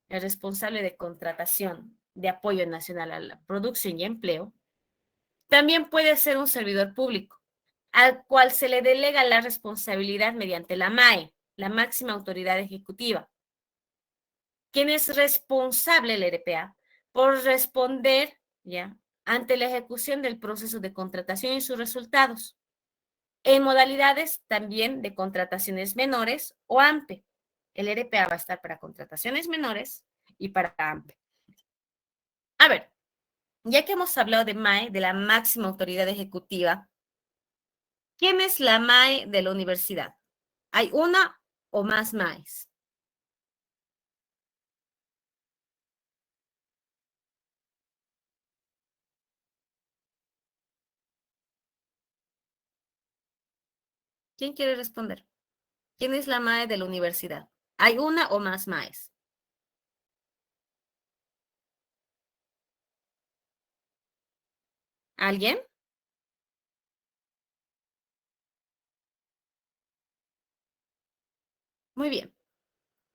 el responsable de contratación de apoyo nacional a la producción y empleo, también puede ser un servidor público, al cual se le delega la responsabilidad mediante la MAE, la máxima autoridad ejecutiva. ¿Quién es responsable, el RPA, por responder, ya, ante la ejecución del proceso de contratación y sus resultados, en modalidades también de contrataciones menores o AMPE? El RPA va a estar para contrataciones menores y para AMPE. A ver, ya que hemos hablado de MAE, de la máxima autoridad ejecutiva, ¿quién es la MAE de la universidad? ¿Hay una o más MAEs? ¿Quién quiere responder? ¿Quién es la MAE de la universidad? ¿Hay una o más MAEs? ¿Alguien? Muy bien.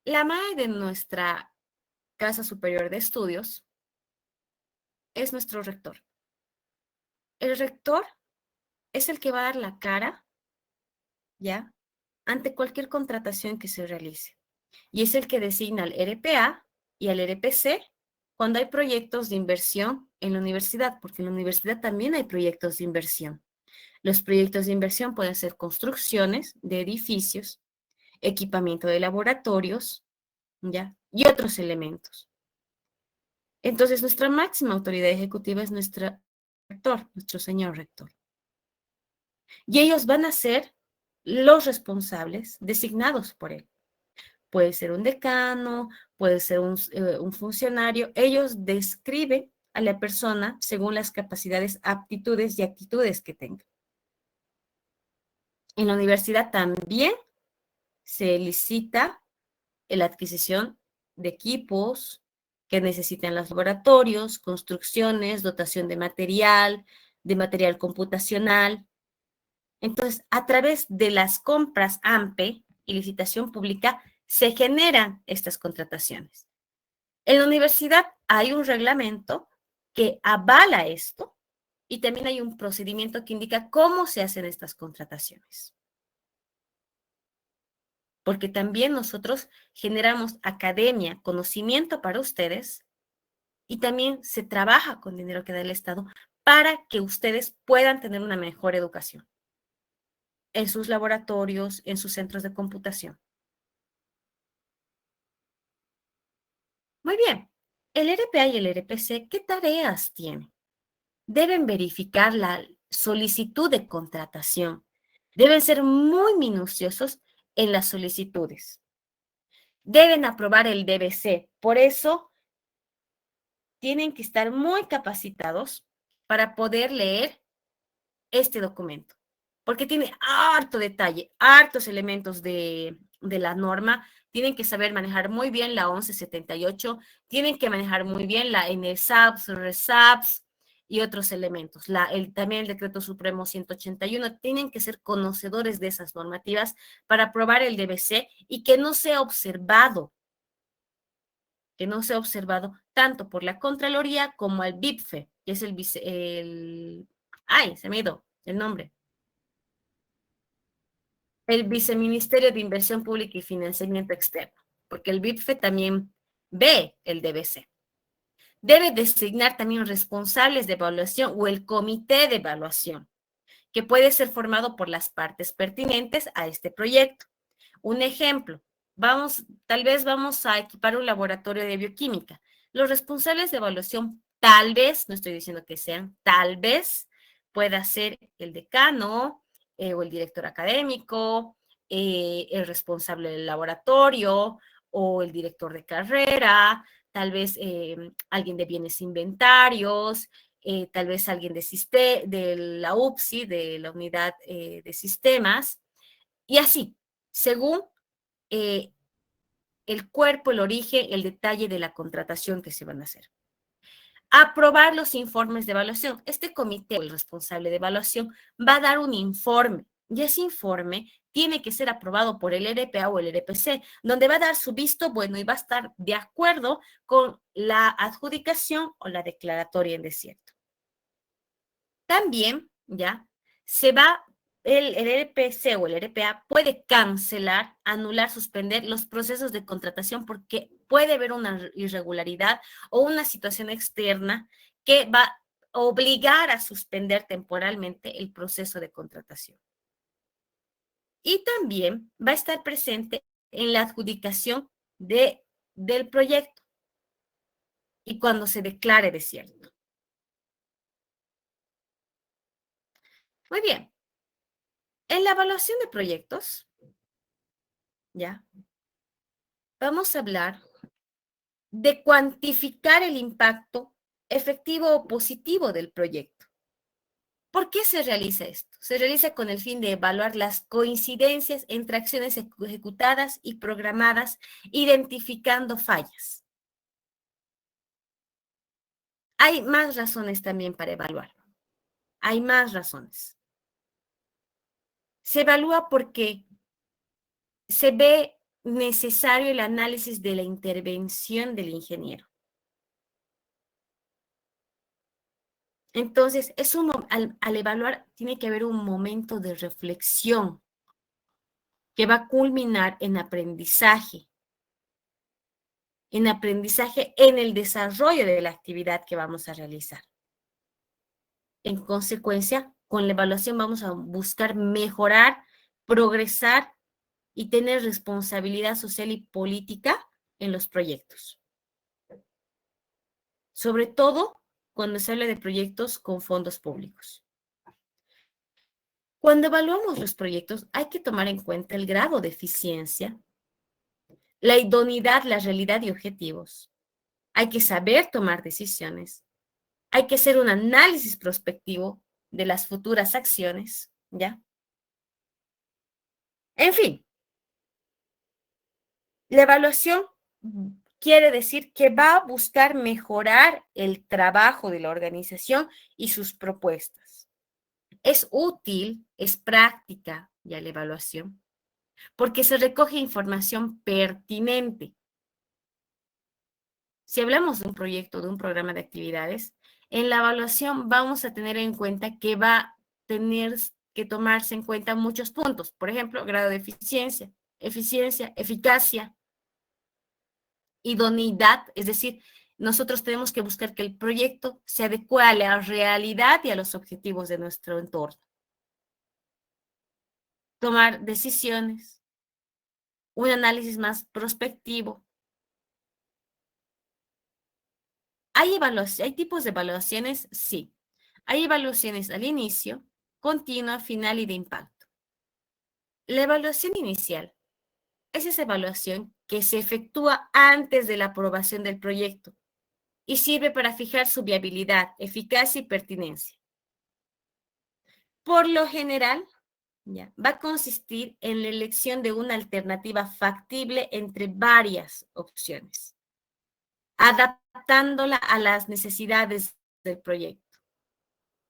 La MAE de nuestra Casa Superior de Estudios es nuestro rector. El rector es el que va a dar la cara, ¿ya? Ante cualquier contratación que se realice. Y es el que designa al RPA y al RPC cuando hay proyectos de inversión en la universidad, porque en la universidad también hay proyectos de inversión. Los proyectos de inversión pueden ser construcciones de edificios, equipamiento de laboratorios, ¿ya? Y otros elementos. Entonces, nuestra máxima autoridad ejecutiva es nuestro rector, nuestro señor rector. Y ellos van a ser los responsables designados por él. Puede ser un decano, puede ser un funcionario. Ellos describen a la persona según las capacidades, aptitudes y actitudes que tenga. En la universidad también se licita la adquisición de equipos que necesitan los laboratorios, construcciones, dotación de material computacional. Entonces, a través de las compras AMPE y licitación pública, se generan estas contrataciones. En la universidad hay un reglamento que avala esto y también hay un procedimiento que indica cómo se hacen estas contrataciones. Porque también nosotros generamos academia, conocimiento para ustedes y también se trabaja con dinero que da el Estado para que ustedes puedan tener una mejor educación en sus laboratorios, en sus centros de computación. Muy bien. El RPA y el RPC, ¿qué tareas tienen? Deben verificar la solicitud de contratación. Deben ser muy minuciosos en las solicitudes. Deben aprobar el DBC. Por eso, tienen que estar muy capacitados para poder leer este documento, porque tiene harto detalle, hartos elementos de la norma. Tienen que saber manejar muy bien la 1178, tienen que manejar muy bien la NSAPS, RESAPS y otros elementos. También el Decreto Supremo 181, tienen que ser conocedores de esas normativas para aprobar el DBC y que no sea observado tanto por la Contraloría como al BIPFE, que es ay, se me ha ido el nombre, el Viceministerio de Inversión Pública y Financiamiento Externo, porque el BIPFE también ve el DBC. Debe designar también responsables de evaluación o el comité de evaluación, que puede ser formado por las partes pertinentes a este proyecto. Un ejemplo, tal vez vamos a equipar un laboratorio de bioquímica. Los responsables de evaluación, tal vez, no estoy diciendo que sean, tal vez pueda ser el decano o el director académico, el responsable del laboratorio o el director de carrera, tal vez alguien de bienes inventarios, tal vez alguien de la UPSI, de la unidad de sistemas, y así, según eh, el cuerpo, el origen, el detalle de la contratación que se van a hacer. Aprobar los informes de evaluación. Este comité o el responsable de evaluación va a dar un informe y ese informe tiene que ser aprobado por el RPA o el RPC, donde va a dar su visto bueno y va a estar de acuerdo con la adjudicación o la declaratoria en desierto. También, ya, se va el RPC o el RPA puede cancelar, anular, suspender los procesos de contratación porque puede haber una irregularidad o una situación externa que va a obligar a suspender temporalmente el proceso de contratación. Y también va a estar presente en la adjudicación del proyecto y cuando se declare desierto. Muy bien. En la evaluación de proyectos, ya, vamos a hablar de cuantificar el impacto efectivo o positivo del proyecto. ¿Por qué se realiza esto? Se realiza con el fin de evaluar las coincidencias entre acciones ejecutadas y programadas, identificando fallas. Hay más razones también para evaluar. Hay más razones. Se evalúa porque se ve necesario el análisis de la intervención del ingeniero. Entonces, al evaluar tiene que haber un momento de reflexión que va a culminar en aprendizaje en el desarrollo de la actividad que vamos a realizar. En consecuencia, con la evaluación vamos a buscar mejorar, progresar y tener responsabilidad social y política en los proyectos. Sobre todo cuando se habla de proyectos con fondos públicos. Cuando evaluamos los proyectos, hay que tomar en cuenta el grado de eficiencia, la idoneidad, la realidad y objetivos. Hay que saber tomar decisiones. Hay que hacer un análisis prospectivo de las futuras acciones, ¿ya? En fin, la evaluación quiere decir que va a buscar mejorar el trabajo de la organización y sus propuestas. Es útil, es práctica ya la evaluación, porque se recoge información pertinente. Si hablamos de un proyecto, de un programa de actividades, en la evaluación vamos a tener en cuenta que va a tener que tomarse en cuenta muchos puntos. Por ejemplo, grado de eficiencia, eficacia, idoneidad, es decir, nosotros tenemos que buscar que el proyecto se adecue a la realidad y a los objetivos de nuestro entorno. Tomar decisiones, un análisis más prospectivo. ¿Hay tipos de evaluaciones? Sí. Hay evaluaciones al inicio, continua, final y de impacto. La evaluación inicial es esa evaluación que se efectúa antes de la aprobación del proyecto y sirve para fijar su viabilidad, eficacia y pertinencia. Por lo general, ya, va a consistir en la elección de una alternativa factible entre varias opciones, adaptándola a las necesidades del proyecto.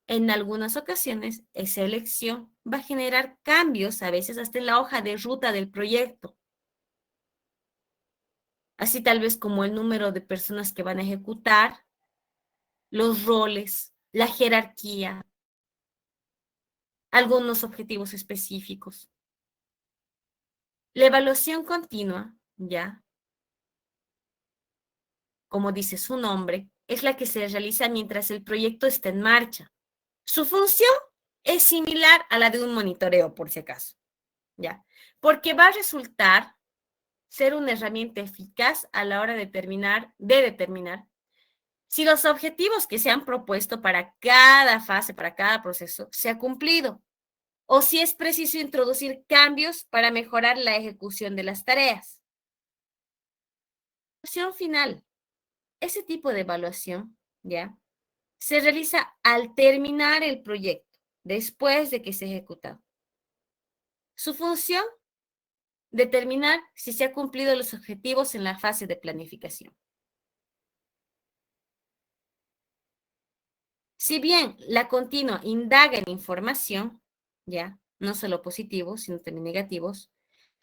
En algunas ocasiones, esa elección va a generar cambios, a veces hasta en la hoja de ruta del proyecto. Así tal vez como el número de personas que van a ejecutar, los roles, la jerarquía, algunos objetivos específicos. La evaluación continua, ya, como dice su nombre, es la que se realiza mientras el proyecto está en marcha. Su función es similar a la de un monitoreo, por si acaso, ya, porque va a resultar ser una herramienta eficaz a la hora de determinar si los objetivos que se han propuesto para cada fase, para cada proceso, se ha cumplido, o si es preciso introducir cambios para mejorar la ejecución de las tareas. Evaluación final. Ese tipo de evaluación, ¿ya? Se realiza al terminar el proyecto, después de que se ha ejecutado. Su función, determinar si se han cumplido los objetivos en la fase de planificación. Si bien la continua indaga en información, ya, no solo positivos, sino también negativos,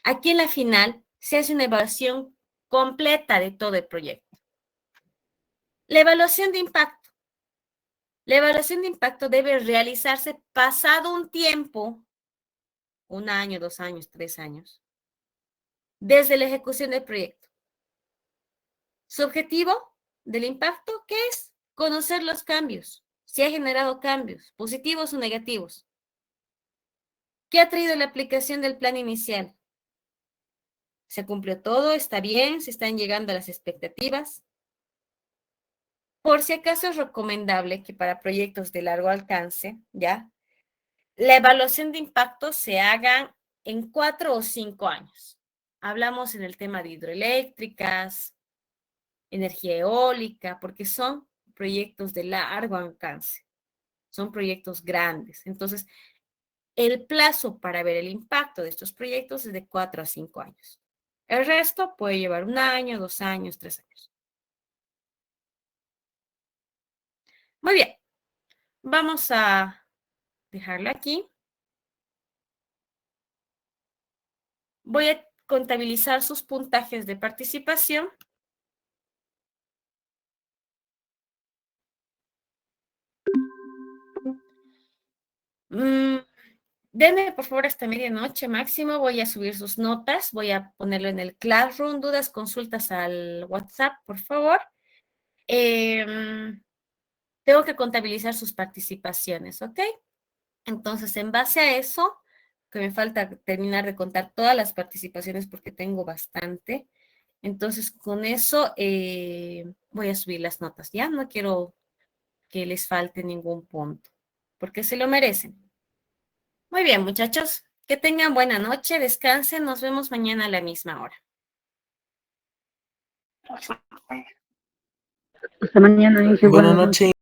aquí en la final se hace una evaluación completa de todo el proyecto. La evaluación de impacto. La evaluación de impacto debe realizarse pasado un tiempo 1 año, 2 años, 3 años, desde la ejecución del proyecto. Su objetivo del impacto, ¿qué es? Conocer los cambios, si ha generado cambios, positivos o negativos. ¿Qué ha traído la aplicación del plan inicial? ¿Se cumplió todo? ¿Está bien? ¿Se están llegando a las expectativas? Por si acaso es recomendable que para proyectos de largo alcance, ¿ya? La evaluación de impacto se haga en 4 o 5 años. Hablamos en el tema de hidroeléctricas, energía eólica, porque son proyectos de largo alcance, son proyectos grandes. Entonces, el plazo para ver el impacto de estos proyectos es de 4 a 5 años. El resto puede llevar 1 año, 2 años, 3 años. Muy bien, vamos a dejarlo aquí. Voy a contabilizar sus puntajes de participación. Denme por favor hasta medianoche máximo, voy a subir sus notas, voy a ponerlo en el Classroom, dudas, consultas al WhatsApp, por favor. Tengo que contabilizar sus participaciones, ¿ok? Entonces, en base a eso, que me falta terminar de contar todas las participaciones porque tengo bastante, entonces con eso voy a subir las notas, ¿ya? No quiero que les falte ningún punto, porque se lo merecen. Muy bien, muchachos, que tengan buena noche, descansen, nos vemos mañana a la misma hora. Hasta mañana, dice. Buenas noches.